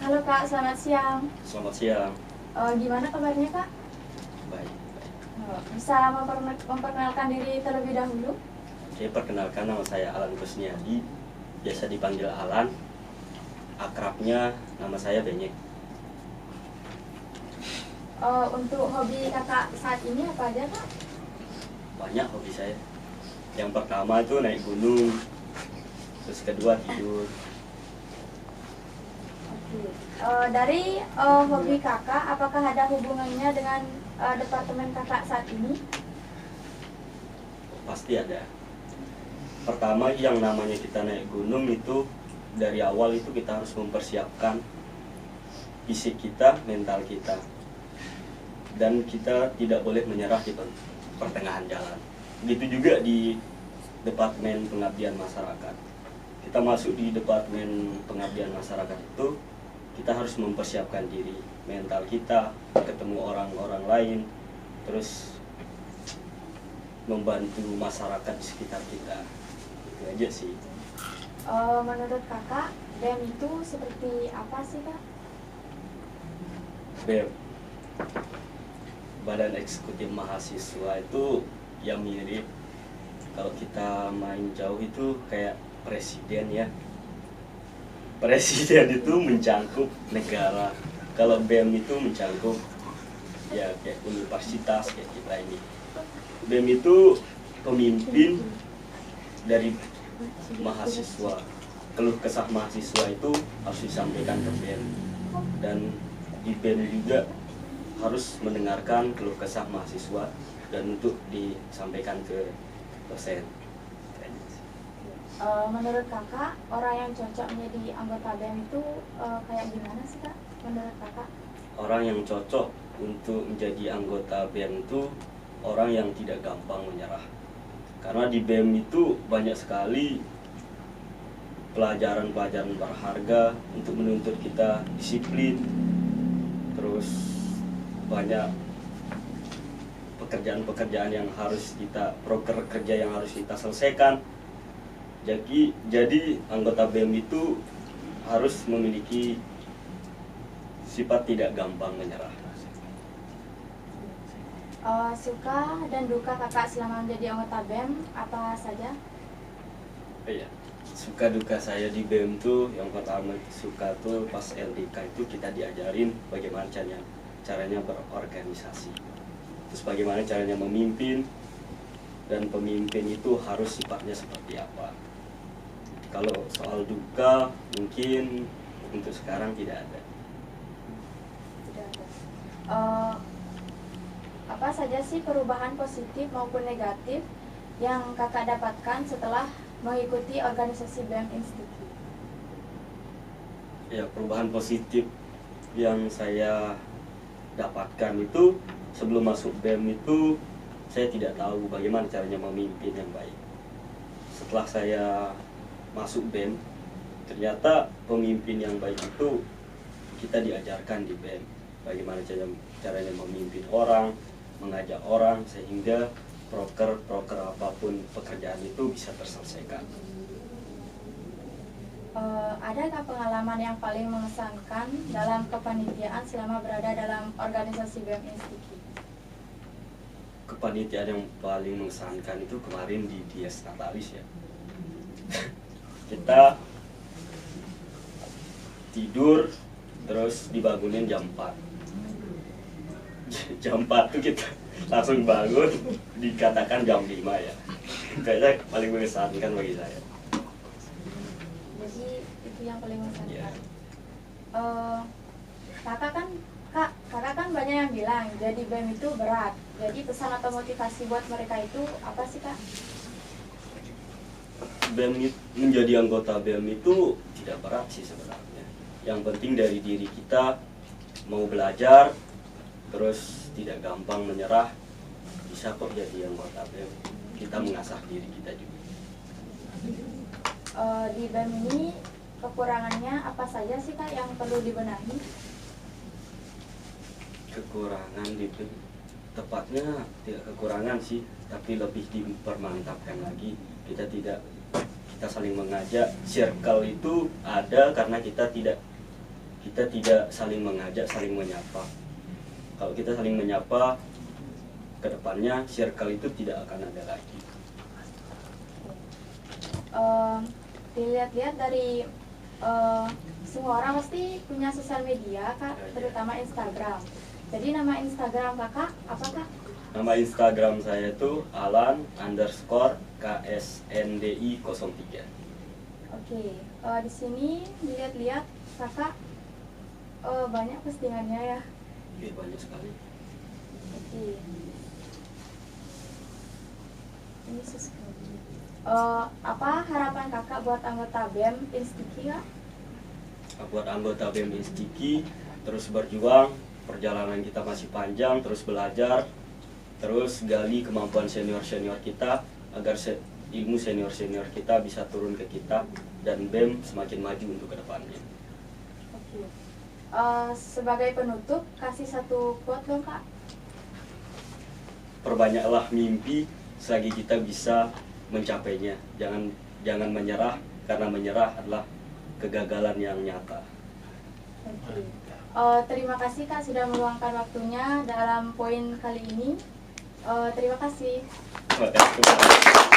Halo Kak, selamat siang. Selamat siang. Gimana kabarnya Kak? Baik. Bisa memperkenalkan diri terlebih dahulu? Oke, perkenalkan nama saya Alan Kusniadi, biasa dipanggil Alan. Akrabnya nama saya Benyek. Untuk hobi Kakak saat ini apa aja Kak? Banyak hobi saya. Yang pertama itu naik gunung, terus kedua tidur. Oke. Dari hobi Kakak, apakah ada hubungannya dengan departemen Kakak saat ini? Pasti ada. Pertama, yang namanya kita naik gunung itu dari awal itu kita harus mempersiapkan fisik kita, mental kita. Dan kita tidak boleh menyerah di pertengahan jalan. Begitu juga di Departemen Pengabdian Masyarakat. Kita masuk di Departemen Pengabdian Masyarakat itu, kita harus mempersiapkan diri, mental kita, ketemu orang-orang lain, terus membantu masyarakat di sekitar kita. Itu aja sih. Menurut Kakak, BEM itu seperti apa sih Kak? BEM, Badan Eksekutif Mahasiswa, itu yang mirip, kalau kita main jauh itu kayak presiden ya. Presiden itu mencangkup negara. Kalau BEM itu mencangkup ya kayak universitas kayak kita ini. BEM itu pemimpin dari mahasiswa. Keluh kesah mahasiswa itu harus disampaikan ke BEM. Dan di BEM juga harus mendengarkan keluh kesah mahasiswa dan untuk disampaikan ke dosen. Menurut Kakak, orang yang cocok menjadi anggota BEM itu kayak gimana sih Kak? Menurut Kakak? Orang yang cocok untuk menjadi anggota BEM itu orang yang tidak gampang menyerah. Karena di BEM itu banyak sekali pelajaran-pelajaran berharga untuk menuntut kita disiplin. Terus banyak pekerjaan-pekerjaan yang harus kita, proker kerja yang harus kita selesaikan. Jadi anggota BEM itu harus memiliki sifat tidak gampang menyerah. Suka dan duka Kakak selama menjadi anggota BEM apa saja? Iya. Suka duka saya di BEM tuh, yang pertama suka tuh pas LDK itu kita diajarin bagaimana caranya berorganisasi. Terus bagaimana caranya memimpin, dan pemimpin itu harus sifatnya seperti apa. Kalau soal duka mungkin untuk sekarang tidak ada. Tidak ada. Apa saja sih perubahan positif maupun negatif yang Kakak dapatkan setelah mengikuti organisasi BEM Institute? Ya, perubahan positif yang saya dapatkan itu, sebelum masuk BEM itu saya tidak tahu bagaimana caranya memimpin yang baik. Setelah saya masuk BEM, ternyata pemimpin yang baik itu kita diajarkan di BEM. Bagaimana caranya memimpin orang, mengajak orang, sehingga proker apapun pekerjaan itu bisa terselesaikan. Adakah pengalaman yang paling mengesankan dalam kepanitiaan selama berada dalam organisasi BEM Institute? Kepanitiaan yang paling mengesankan itu kemarin di Dies Natalis ya. Kita tidur terus dibangunin jam 4. Jam 4 tuh kita langsung bangun, dikatakan jam 5 ya. Kayaknya paling mengesankan bagi saya. Jadi itu yang paling mengesankan. Iya. Kakak kan banyak yang bilang jadi BEM itu berat. Jadi pesan atau motivasi buat mereka itu apa sih Kak? Menjadi anggota BEM itu tidak berat sih sebenarnya. Yang penting dari diri kita mau belajar, terus tidak gampang menyerah, bisa kok jadi anggota BEM. Kita mengasah diri kita juga. Di BEM ini kekurangannya apa saja sih Kak yang perlu dibenahi? Kekurangan di BEM, tepatnya tidak kekurangan sih, tapi lebih dipermantapkan lagi. Kita saling mengajak. Circle itu ada karena kita kita tidak saling mengajak, saling menyapa. Kalau kita saling menyapa, kedepannya circle itu tidak akan ada lagi. Dilihat-lihat dari semua orang pasti punya sosial media Kak, terutama Instagram. Jadi nama Instagram Kakak apa Kak? Nama Instagram saya itu alan_ksndi03. Oke, di sini dilihat-lihat Kakak banyak postingannya ya. Iya, banyak sekali. Oke. Ini apa harapan Kakak buat anggota BEM Instiki Kak? Buat anggota BEM Instiki terus berjuang, perjalanan kita masih panjang, terus belajar, terus gali kemampuan senior-senior kita agar ilmu senior-senior kita bisa turun ke kita dan BEM semakin maju untuk kedepannya. Oke. Sebagai penutup, kasih satu quote dong Kak. Perbanyaklah mimpi selagi kita bisa mencapainya. Jangan menyerah, karena menyerah adalah kegagalan yang nyata. Oke. Terima kasih Kak sudah meluangkan waktunya dalam poin kali ini. Terima kasih. Terima kasih.